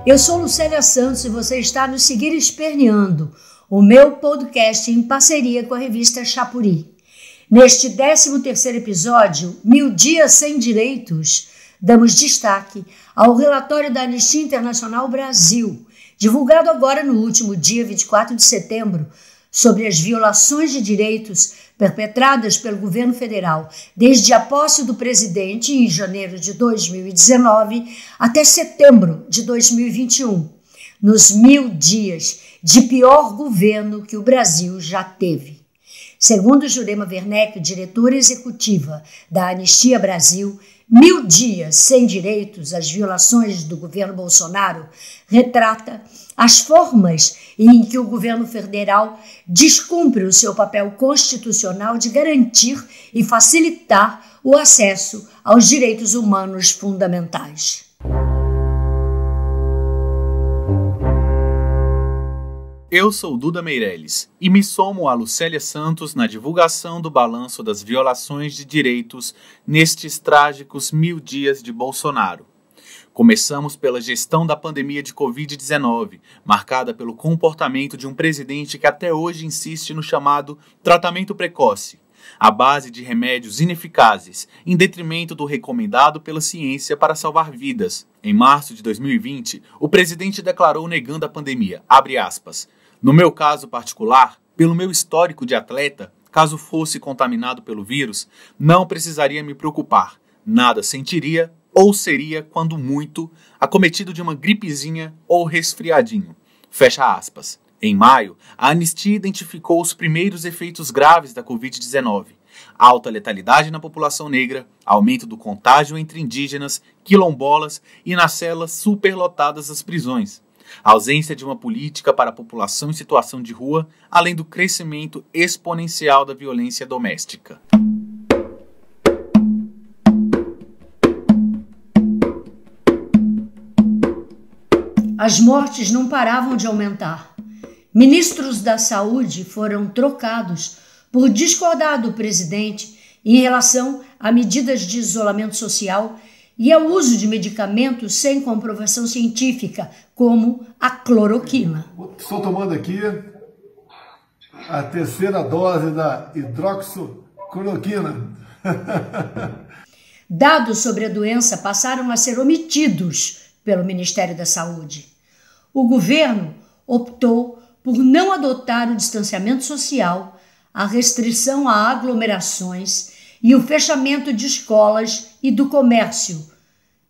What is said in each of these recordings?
Eu sou Lucélia Santos e você está no Seguir Esperneando, o meu podcast em parceria com a revista Chapuri. Neste 13º episódio, 1000 Dias Sem Direitos, damos destaque ao relatório da Anistia Internacional Brasil, divulgado agora no último dia 24 de setembro, sobre as violações de direitos perpetradas pelo governo federal desde a posse do presidente em janeiro de 2019 até setembro de 2021, nos 1000 dias de pior governo que o Brasil já teve. Segundo Jurema Werneck, diretora executiva da Anistia Brasil, 1000 dias sem direitos, as violações do governo Bolsonaro, retrata as formas em que o governo federal descumpre o seu papel constitucional de garantir e facilitar o acesso aos direitos humanos fundamentais. Eu sou Duda Meirelles e me somo a Lucélia Santos na divulgação do balanço das violações de direitos nestes trágicos 1000 dias de Bolsonaro. Começamos pela gestão da pandemia de Covid-19, marcada pelo comportamento de um presidente que até hoje insiste no chamado tratamento precoce, à base de remédios ineficazes, em detrimento do recomendado pela ciência para salvar vidas. Em março de 2020, o presidente declarou negando a pandemia, abre aspas, no meu caso particular, pelo meu histórico de atleta, caso fosse contaminado pelo vírus, não precisaria me preocupar, nada sentiria ou seria, quando muito, acometido de uma gripezinha ou resfriadinho. Fecha aspas. Em maio, a Anistia identificou os primeiros efeitos graves da Covid-19. Alta letalidade na população negra, aumento do contágio entre indígenas, quilombolas e nas celas superlotadas das prisões. Ausência de uma política para a população em situação de rua, além do crescimento exponencial da violência doméstica. As mortes não paravam de aumentar. Ministros da Saúde foram trocados por discordar do presidente em relação a medidas de isolamento social e ao uso de medicamentos sem comprovação científica, como a cloroquina. Estou tomando aqui a 3ª dose da hidroxicloroquina. Dados sobre a doença passaram a ser omitidos pelo Ministério da Saúde. O governo optou por não adotar o distanciamento social, a restrição a aglomerações e o fechamento de escolas e do comércio,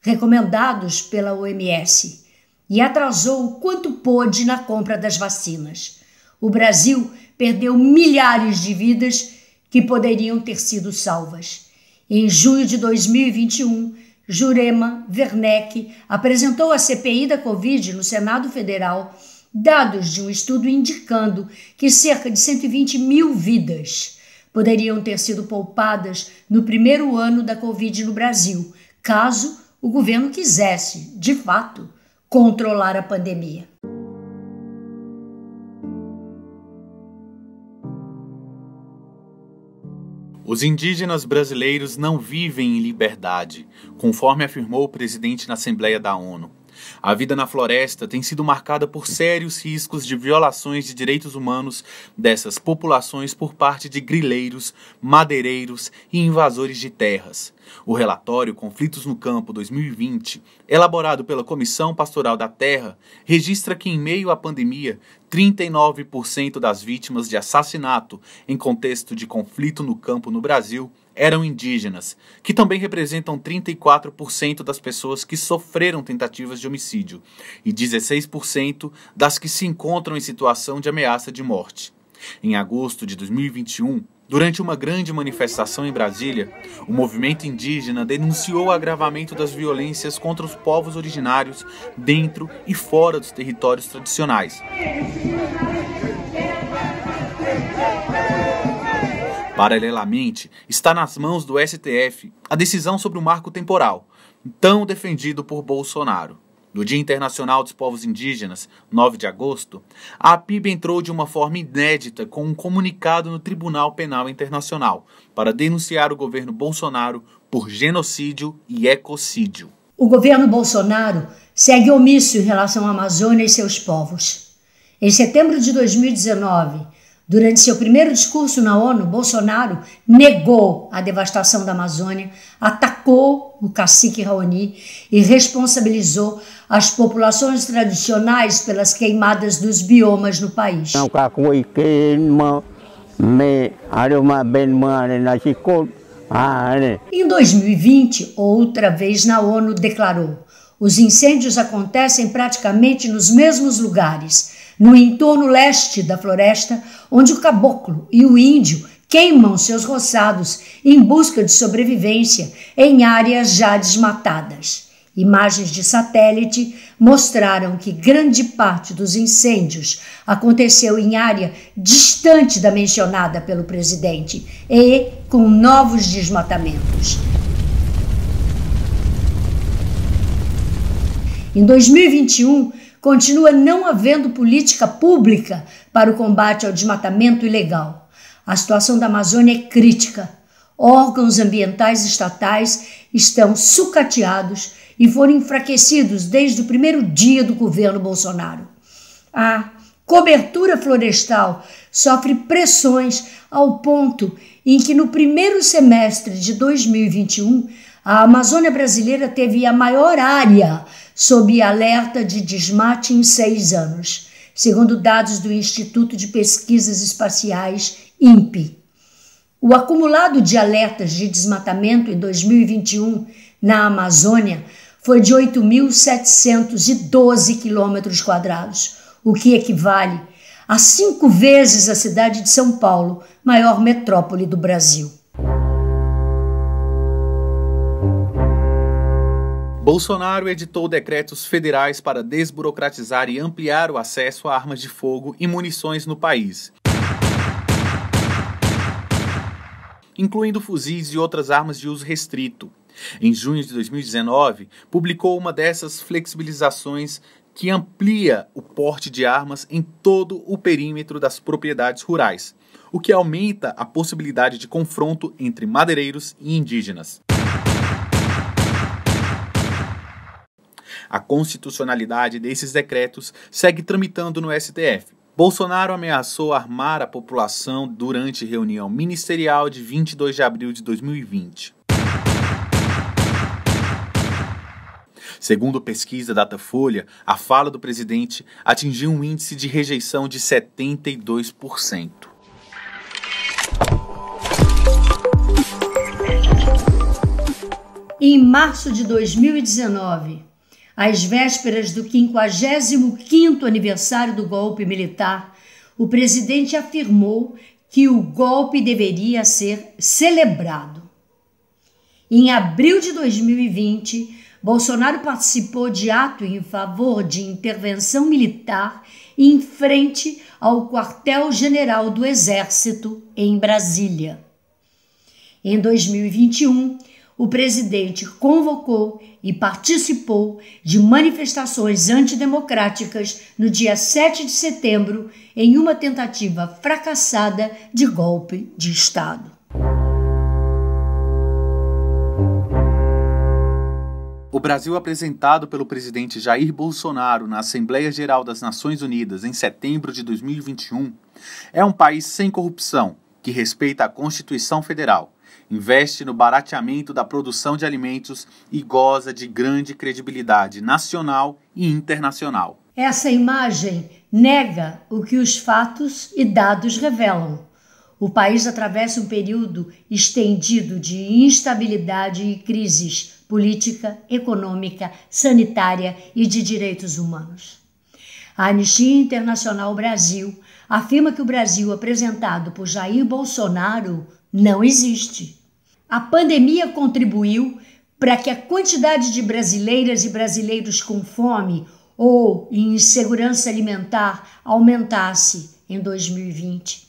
recomendados pela OMS, e atrasou o quanto pôde na compra das vacinas. O Brasil perdeu milhares de vidas que poderiam ter sido salvas. Em junho de 2021, Jurema Werneck apresentou à CPI da Covid no Senado Federal dados de um estudo indicando que cerca de 120 mil vidas poderiam ter sido poupadas no primeiro ano da Covid no Brasil, caso o governo quisesse, de fato, controlar a pandemia. Os indígenas brasileiros não vivem em liberdade, conforme afirmou o presidente na Assembleia da ONU. A vida na floresta tem sido marcada por sérios riscos de violações de direitos humanos dessas populações por parte de grileiros, madeireiros e invasores de terras. O relatório Conflitos no Campo 2020, elaborado pela Comissão Pastoral da Terra, registra que em meio à pandemia, 39% das vítimas de assassinato em contexto de conflito no campo no Brasil eram indígenas, que também representam 34% das pessoas que sofreram tentativas de homicídio e 16% das que se encontram em situação de ameaça de morte. Em agosto de 2021, durante uma grande manifestação em Brasília, o movimento indígena denunciou o agravamento das violências contra os povos originários dentro e fora dos territórios tradicionais. Paralelamente, está nas mãos do STF a decisão sobre o marco temporal, tão defendido por Bolsonaro. No Dia Internacional dos Povos Indígenas, 9 de agosto, a APIB entrou de uma forma inédita com um comunicado no Tribunal Penal Internacional para denunciar o governo Bolsonaro por genocídio e ecocídio. O governo Bolsonaro segue omisso em relação à Amazônia e seus povos. Em setembro de 2019, durante seu primeiro discurso na ONU, Bolsonaro negou a devastação da Amazônia, atacou o cacique Raoni e responsabilizou as populações tradicionais pelas queimadas dos biomas no país. Em 2020, outra vez na ONU declarou: os incêndios acontecem praticamente nos mesmos lugares, no entorno leste da floresta, onde o caboclo e o índio queimam seus roçados em busca de sobrevivência em áreas já desmatadas. Imagens de satélite mostraram que grande parte dos incêndios aconteceu em área distante da mencionada pelo presidente e com novos desmatamentos. Em 2021, continua não havendo política pública para o combate ao desmatamento ilegal. A situação da Amazônia é crítica. Órgãos ambientais estatais estão sucateados e foram enfraquecidos desde o primeiro dia do governo Bolsonaro. A cobertura florestal sofre pressões ao ponto em que no primeiro semestre de 2021, a Amazônia brasileira teve a maior área sob alerta de desmate em 6 anos, segundo dados do Instituto de Pesquisas Espaciais, INPE. O acumulado de alertas de desmatamento em 2021 na Amazônia foi de 8.712 km², o que equivale a 5 vezes a cidade de São Paulo, maior metrópole do Brasil. Bolsonaro editou decretos federais para desburocratizar e ampliar o acesso a armas de fogo e munições no país, incluindo fuzis e outras armas de uso restrito. Em junho de 2019, publicou uma dessas flexibilizações que amplia o porte de armas em todo o perímetro das propriedades rurais, o que aumenta a possibilidade de confronto entre madeireiros e indígenas. A constitucionalidade desses decretos segue tramitando no STF. Bolsonaro ameaçou armar a população durante reunião ministerial de 22 de abril de 2020. Segundo pesquisa Datafolha, a fala do presidente atingiu um índice de rejeição de 72%. Em março de 2019, às vésperas do 55º aniversário do golpe militar, o presidente afirmou que o golpe deveria ser celebrado. Em abril de 2020, Bolsonaro participou de ato em favor de intervenção militar em frente ao quartel-general do Exército em Brasília. Em 2021, o presidente convocou e participou de manifestações antidemocráticas no dia 7 de setembro em uma tentativa fracassada de golpe de Estado. O Brasil apresentado pelo presidente Jair Bolsonaro na Assembleia Geral das Nações Unidas em setembro de 2021 é um país sem corrupção, que respeita a Constituição Federal, investe no barateamento da produção de alimentos e goza de grande credibilidade nacional e internacional. Essa imagem nega o que os fatos e dados revelam. O país atravessa um período estendido de instabilidade e crises política, econômica, sanitária e de direitos humanos. A Anistia Internacional Brasil afirma que o Brasil apresentado por Jair Bolsonaro não existe. A pandemia contribuiu para que a quantidade de brasileiras e brasileiros com fome ou em insegurança alimentar aumentasse em 2020.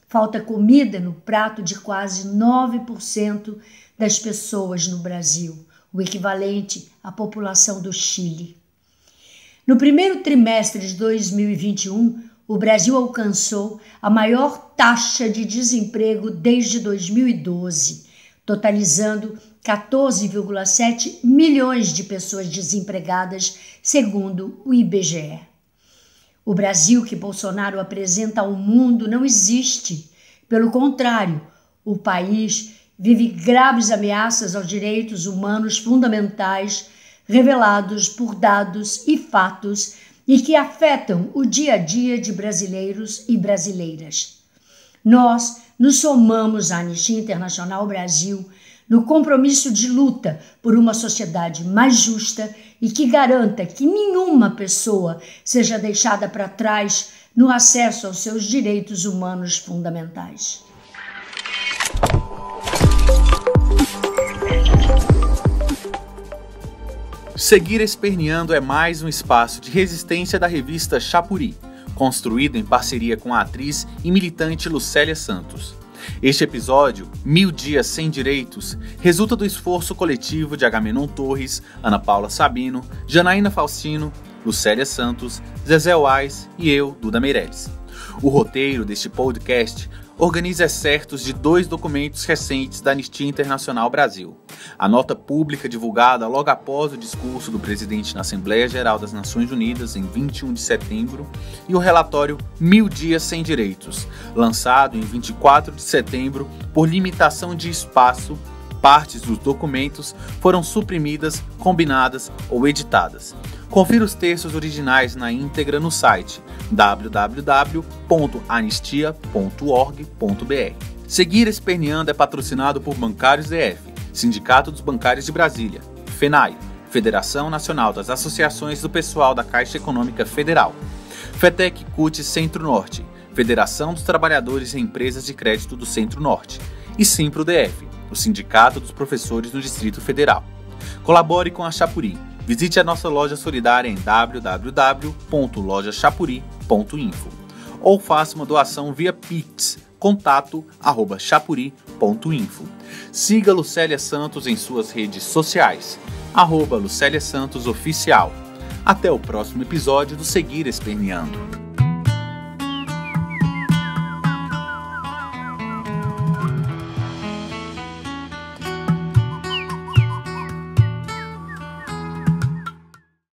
Falta comida no prato de quase 9% das pessoas no Brasil, o equivalente à população do Chile. No primeiro trimestre de 2021, o Brasil alcançou a maior taxa de desemprego desde 2012, totalizando 14,7 milhões de pessoas desempregadas, segundo o IBGE. O Brasil que Bolsonaro apresenta ao mundo não existe. Pelo contrário, o país vive graves ameaças aos direitos humanos fundamentais revelados por dados e fatos e que afetam o dia a dia de brasileiros e brasileiras. Nós nos somamos à Anistia Internacional Brasil no compromisso de luta por uma sociedade mais justa e que garanta que nenhuma pessoa seja deixada para trás no acesso aos seus direitos humanos fundamentais. Seguir Esperneando é mais um espaço de resistência da revista Xapuri, construído em parceria com a atriz e militante Lucélia Santos. Este episódio, 1000 Dias Sem Direitos, resulta do esforço coletivo de Agamenon Torres, Ana Paula Sabino, Janaína Faustino, Lucélia Santos, Zezé Wais e eu, Duda Meirelles. O roteiro deste podcast organiza excertos de 2 documentos recentes da Anistia Internacional Brasil. A nota pública divulgada logo após o discurso do presidente na Assembleia Geral das Nações Unidas em 21 de setembro e o relatório 1000 Dias Sem Direitos, lançado em 24 de setembro por limitação de espaço. Partes dos documentos foram suprimidas, combinadas ou editadas. Confira os textos originais na íntegra no site www.anistia.org.br. Seguir Esperneando é patrocinado por Bancários DF, Sindicato dos Bancários de Brasília, FENAI, Federação Nacional das Associações do Pessoal da Caixa Econômica Federal, FETEC CUT Centro-Norte, Federação dos Trabalhadores e Empresas de Crédito do Centro-Norte, e Simpro-DF, o Sindicato dos Professores do Distrito Federal. Colabore com a Xapuri. Visite a nossa loja solidária em www.lojaxapuri.info ou faça uma doação via Pix, contato@xapuri.info. Siga Lucélia Santos em suas redes sociais, @Lucélia Santos Oficial. Até o próximo episódio do Seguir Esperneando.